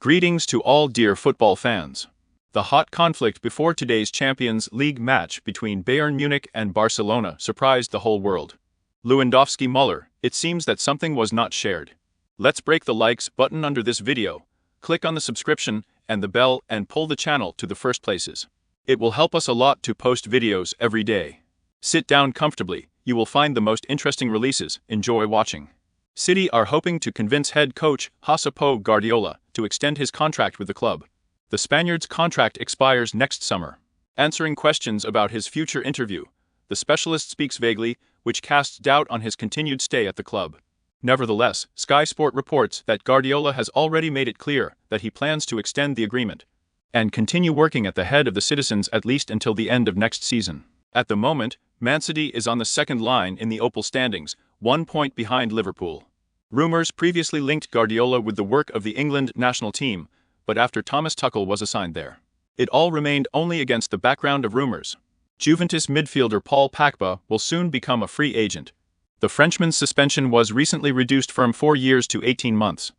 Greetings to all dear football fans. The hot conflict before today's Champions League match between Bayern Munich and Barcelona surprised the whole world. Lewandowski Muller, it seems that something was not shared. Let's break the likes button under this video, click on the subscription and the bell and pull the channel to the first places. It will help us a lot to post videos every day. Sit down comfortably, you will find the most interesting releases, enjoy watching. City are hoping to convince head coach Pep Guardiola to extend his contract with the club. The Spaniard's contract expires next summer. Answering questions about his future interview, the specialist speaks vaguely, which casts doubt on his continued stay at the club. Nevertheless, Sky Sport reports that Guardiola has already made it clear that he plans to extend the agreement and continue working at the head of the citizens at least until the end of next season. At the moment, Man City is on the second line in the Opel standings, 1 point behind Liverpool. Rumors previously linked Guardiola with the work of the England national team, but after Thomas Tuchel was assigned there, it all remained only against the background of rumors. Juventus midfielder Paul Pogba will soon become a free agent. The Frenchman's suspension was recently reduced from 4 years to 18 months,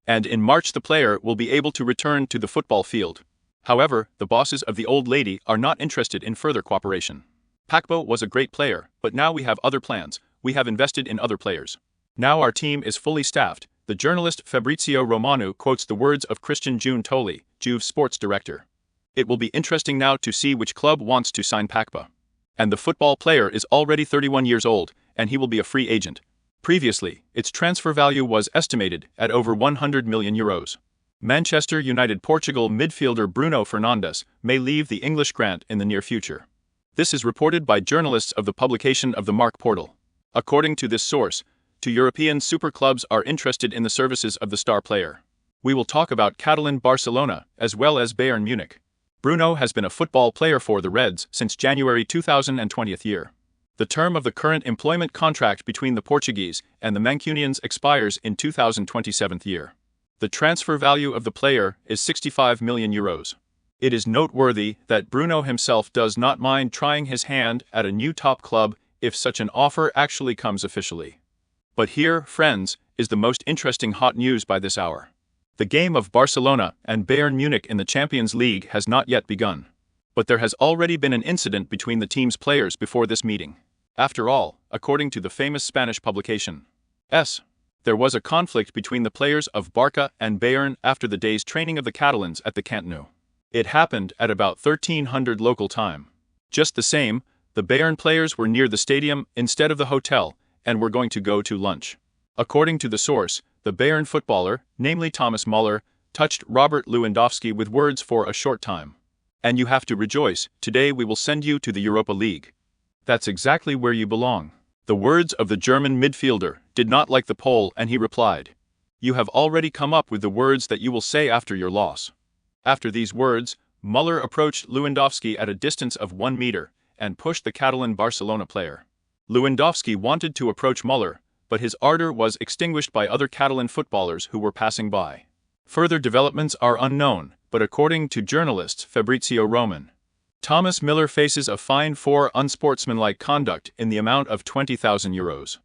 and in March the player will be able to return to the football field. However, the bosses of the old lady are not interested in further cooperation. Pogba was a great player, but now we have other plans. We have invested in other players. Now our team is fully staffed. The journalist Fabrizio Romano quotes the words of Christian Giuntoli, Juve's sports director. It will be interesting now to see which club wants to sign Pogba. And the football player is already 31 years old, and he will be a free agent. Previously, its transfer value was estimated at over €100 million. Manchester United Portugal midfielder Bruno Fernandes may leave the English grant in the near future. This is reported by journalists of the publication of the Mark portal. According to this source, 2 European super clubs are interested in the services of the star player. We will talk about Catalan Barcelona as well as Bayern Munich. Bruno has been a football player for the Reds since January 2020 year. The term of the current employment contract between the Portuguese and the Mancunians expires in 2027 year. The transfer value of the player is €65 million. It is noteworthy that Bruno himself does not mind trying his hand at a new top club if such an offer actually comes officially. But here, friends, is the most interesting hot news by this hour. The game of Barcelona and Bayern Munich in the Champions League has not yet begun. But there has already been an incident between the team's players before this meeting. After all, according to the famous Spanish publication, there was a conflict between the players of Barca and Bayern after the day's training of the Catalans at the Camp Nou. It happened at about 1300 local time. Just the same, the Bayern players were near the stadium instead of the hotel, and were going to go to lunch. According to the source, the Bayern footballer, namely Thomas Muller, touched Robert Lewandowski with words for a short time. And you have to rejoice, today we will send you to the Europa League. That's exactly where you belong. The words of the German midfielder did not like the Pole, and he replied, "You have already come up with the words that you will say after your loss." After these words, Muller approached Lewandowski at a distance of 1 meter and pushed the Catalan Barcelona player. Lewandowski wanted to approach Muller, but his ardor was extinguished by other Catalan footballers who were passing by. Further developments are unknown, but according to journalist Fabrizio Romano, Thomas Muller faces a fine for unsportsmanlike conduct in the amount of €20,000.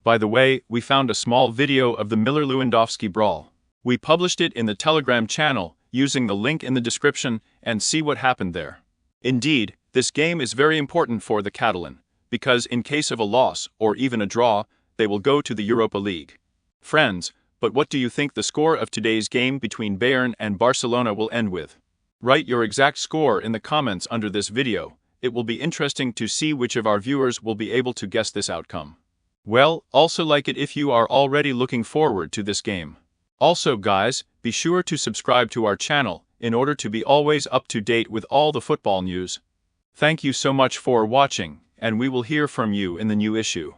By the way, we found a small video of the Muller-Lewandowski brawl. We published it in the Telegram channel using the link in the description and see what happened there. Indeed, this game is very important for the Catalan, because in case of a loss or even a draw, they will go to the Europa League. Friends, but what do you think the score of today's game between Bayern and Barcelona will end with? Write your exact score in the comments under this video. It will be interesting to see which of our viewers will be able to guess this outcome. Well, also like it if you are already looking forward to this game. Also guys, be sure to subscribe to our channel in order to be always up to date with all the football news. Thank you so much for watching, and we will hear from you in the new issue.